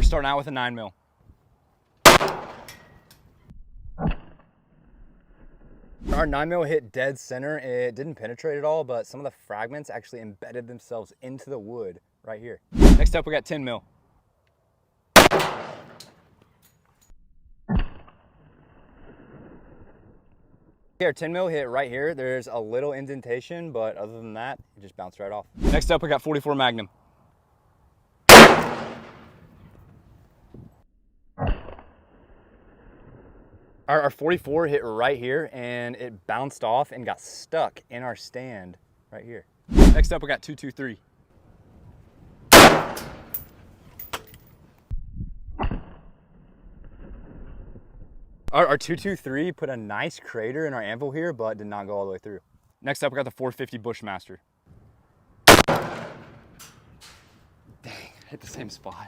starting out with a 9 mil. Our 9 mil hit dead center. It didn't penetrate at all, but some of the fragments actually embedded themselves into the wood right here. Next up, we got 10 mil. Okay, our 10 mil hit right here. There's a little indentation, but other than that, it just bounced right off. Next up, we got 44 Magnum. Our 44 hit right here, and it bounced off and got stuck in our stand right here. Next up, we got 223. Our 223 put a nice crater in our anvil here, but did not go all the way through. Next up, we got the 450 Bushmaster. Dang, hit the same spot.